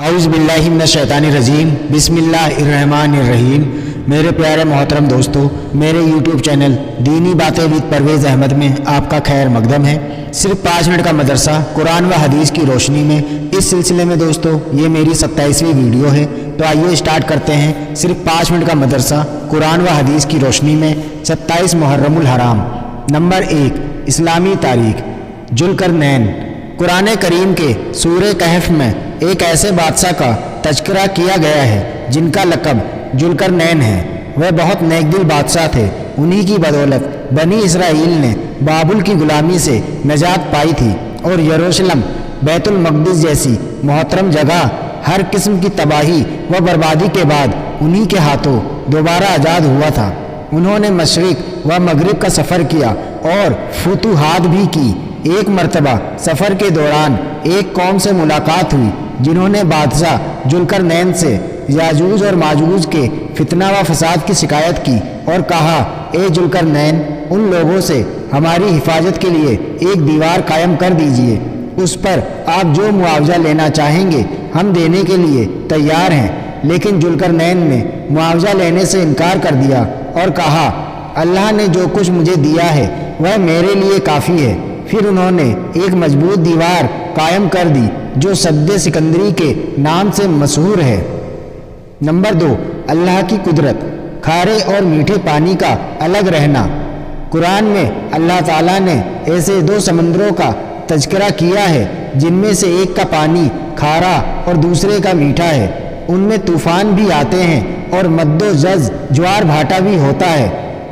اعوذ باللہ من الشیطان الرجیم بسم اللہ الرحمن الرحیم۔ میرے پیارے محترم دوستو، میرے یوٹیوب چینل دینی باتیں وِد پرویز احمد میں آپ کا خیر مقدم ہے۔ صرف 5 منٹ کا مدرسہ قرآن و حدیث کی روشنی میں، اس سلسلے میں دوستو یہ میری 27ویں ویڈیو ہے۔ تو آئیے اسٹارٹ کرتے ہیں۔ صرف 5 منٹ کا مدرسہ قرآن و حدیث کی روشنی میں 27 محرم الحرام۔ نمبر 1، اسلامی تاریخ۔ ذوالقرنین۔ قرآن کریم کے سورہ کہف میں ایک ایسے بادشاہ کا تذکرہ کیا گیا ہے جن کا لقب ذوالقرنین ہے۔ وہ بہت نیک دل بادشاہ تھے۔ انہی کی بدولت بنی اسرائیل نے بابل کی غلامی سے نجات پائی تھی اور یروشلم، بیت المقدس جیسی محترم جگہ ہر قسم کی تباہی و بربادی کے بعد انہی کے ہاتھوں دوبارہ آزاد ہوا تھا۔ انہوں نے مشرق و مغرب کا سفر کیا اور فتوحات بھی کی۔ ایک مرتبہ سفر کے دوران ایک قوم سے ملاقات ہوئی جنہوں نے بادشاہ ذوالقرنین سے یاجوج اور ماجوج کے فتنہ و فساد کی شکایت کی اور کہا، اے ذوالقرنین، ان لوگوں سے ہماری حفاظت کے لیے ایک دیوار قائم کر دیجئے۔ اس پر آپ جو معاوضہ لینا چاہیں گے ہم دینے کے لیے تیار ہیں۔ لیکن ذوالقرنین نے معاوضہ لینے سے انکار کر دیا اور کہا، اللہ نے جو کچھ مجھے دیا ہے وہ میرے لیے کافی ہے۔ پھر انہوں نے ایک مضبوط دیوار قائم کر دی جو سد سکندری کے نام سے مشہور ہے۔ نمبر 2، اللہ کی قدرت۔ کھارے اور میٹھے پانی کا الگ رہنا۔ قرآن میں اللہ تعالیٰ نے ایسے 2 سمندروں کا تذکرہ کیا ہے جن میں سے ایک کا پانی کھارا اور دوسرے کا میٹھا ہے۔ ان میں طوفان بھی آتے ہیں اور مد و جز، جوار بھاٹا بھی ہوتا ہے۔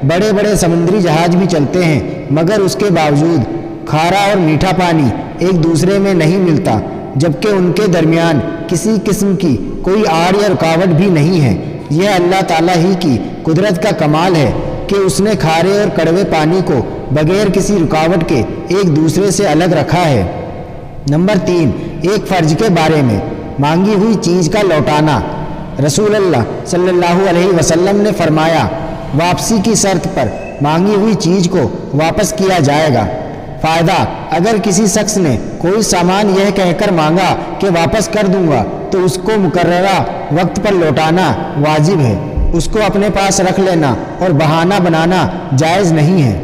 بڑے بڑے سمندری جہاز بھی چلتے ہیں، مگر اس کے باوجود کھارا اور میٹھا پانی ایک دوسرے میں نہیں ملتا، جبکہ ان کے درمیان کسی قسم کی کوئی آڑ یا رکاوٹ بھی نہیں ہے۔ یہ اللہ تعالیٰ ہی کی قدرت کا کمال ہے کہ اس نے کھارے اور کڑوے پانی کو بغیر کسی رکاوٹ کے ایک دوسرے سے الگ رکھا ہے۔ نمبر 3، ایک فرض کے بارے میں، مانگی ہوئی چیز کا لوٹانا۔ رسول اللہ صلی اللہ علیہ وسلم نے فرمایا، واپسی کی شرط پر مانگی ہوئی چیز کو واپس کیا جائے گا۔ فائدہ، اگر کسی شخص نے کوئی سامان یہ کہہ کر مانگا کہ واپس کر دوں گا تو اس کو مقررہ وقت پر لوٹانا واجب ہے۔ اس کو اپنے پاس رکھ لینا اور بہانہ بنانا جائز نہیں ہے۔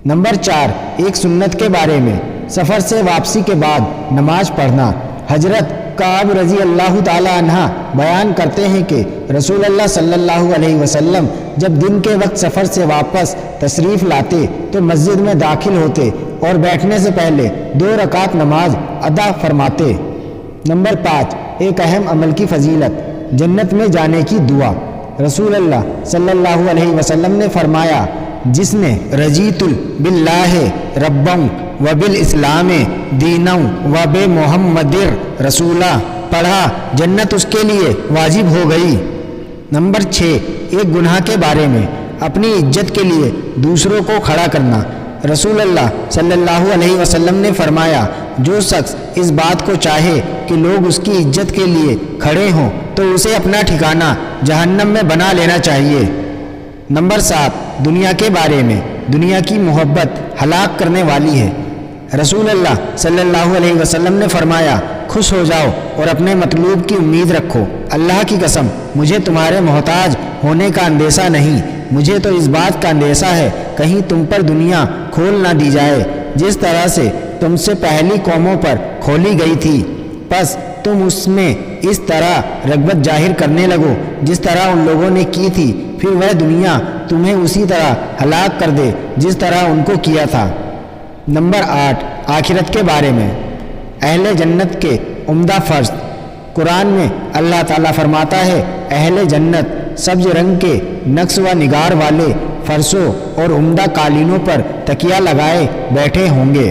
نمبر 4، ایک سنت کے بارے میں، سفر سے واپسی کے بعد نماز پڑھنا۔ حضرت کعب رضی اللہ تعالی عنہ بیان کرتے ہیں کہ رسول اللہ صلی اللہ علیہ وسلم جب دن کے وقت سفر سے واپس تشریف لاتے تو مسجد میں داخل ہوتے اور بیٹھنے سے پہلے 2 رکعت نماز ادا فرماتے۔ نمبر 5، ایک اہم عمل کی فضیلت، جنت میں جانے کی دعا۔ رسول اللہ صلی اللہ علیہ وسلم نے فرمایا، جس نے رضیت باللہ ربًا وبالاسلام دینا وبمحمد رسولا پڑھا، جنت اس کے لیے واجب ہو گئی۔ نمبر 6، ایک گناہ کے بارے میں، اپنی عزت کے لیے دوسروں کو کھڑا کرنا۔ رسول اللہ صلی اللہ علیہ وسلم نے فرمایا، جو شخص اس بات کو چاہے کہ لوگ اس کی عزت کے لیے کھڑے ہوں تو اسے اپنا ٹھکانہ جہنم میں بنا لینا چاہیے۔ نمبر 7، دنیا کے بارے میں، دنیا کی محبت ہلاک کرنے والی ہے۔ رسول اللہ صلی اللہ علیہ وسلم نے فرمایا، خوش ہو جاؤ اور اپنے مطلوب کی امید رکھو۔ اللہ کی قسم، مجھے تمہارے محتاج ہونے کا اندیشہ نہیں، مجھے تو اس بات کا اندیشہ ہے کہیں تم پر دنیا کھول نہ دی جائے جس طرح سے تم سے پہلی قوموں پر کھولی گئی تھی، پس تم اس میں اس طرح رغبت ظاہر کرنے لگو جس طرح ان لوگوں نے کی تھی، پھر وہ دنیا تمہیں اسی طرح ہلاک کر دے جس طرح ان کو کیا تھا۔ نمبر 8، آخرت کے بارے میں، اہل جنت کے عمدہ فرض۔ قرآن میں اللہ تعالیٰ فرماتا ہے، اہل جنت سبز رنگ کے نقش و نگار والے فرشوں اور عمدہ قالینوں پر تکیہ لگائے بیٹھے ہوں گے۔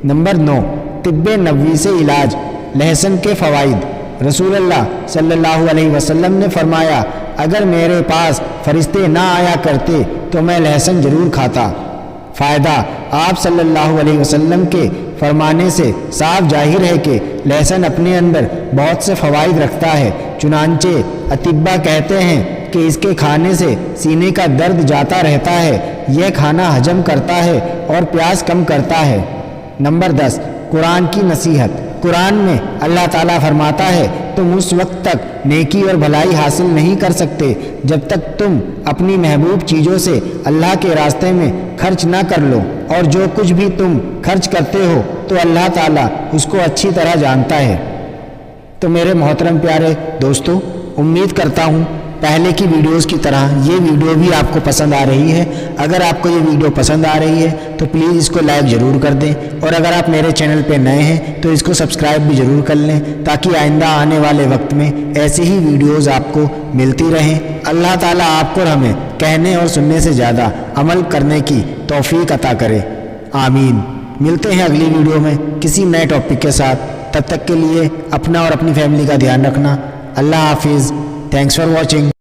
نمبر 9، طب نبوی سے علاج، لہسن کے فوائد۔ رسول اللہ صلی اللہ علیہ وسلم نے فرمایا، اگر میرے پاس فرشتے نہ آیا کرتے تو میں لہسن ضرور کھاتا۔ فائدہ، آپ صلی اللہ علیہ وسلم کے فرمانے سے صاف ظاہر ہے کہ لہسن اپنے اندر بہت سے فوائد رکھتا ہے۔ چنانچہ اطباء کہتے ہیں کہ اس کے کھانے سے سینے کا درد جاتا رہتا ہے، یہ کھانا ہضم کرتا ہے اور پیاس کم کرتا ہے۔ نمبر 10، قرآن کی نصیحت۔ قرآن میں اللہ تعالیٰ فرماتا ہے تم اس وقت تک نیکی اور بھلائی حاصل نہیں کر سکتے جب تک تم اپنی محبوب چیزوں سے اللہ کے راستے میں خرچ نہ کر لو، اور جو کچھ بھی تم خرچ کرتے ہو تو اللہ تعالیٰ اس کو اچھی طرح جانتا ہے۔ تو میرے محترم پیارے دوستو، امید کرتا ہوں پہلے کی ویڈیوز کی طرح یہ ویڈیو بھی آپ کو پسند آ رہی ہے۔ اگر آپ کو یہ ویڈیو پسند آ رہی ہے تو پلیز اس کو لائک ضرور کر دیں، اور اگر آپ میرے چینل پہ نئے ہیں تو اس کو سبسکرائب بھی ضرور کر لیں، تاکہ آئندہ آنے والے وقت میں ایسی ہی ویڈیوز آپ کو ملتی رہیں۔ اللہ تعالیٰ آپ کو اور ہمیں کہنے اور سننے سے زیادہ عمل کرنے کی توفیق عطا کرے، آمین۔ ملتے ہیں اگلی ویڈیو میں کسی نئے ٹاپک کے ساتھ، تب تک کے لیے اپنا اور اپنی فیملی کا دھیان رکھنا۔ اللہ حافظ۔ Thanks for watching.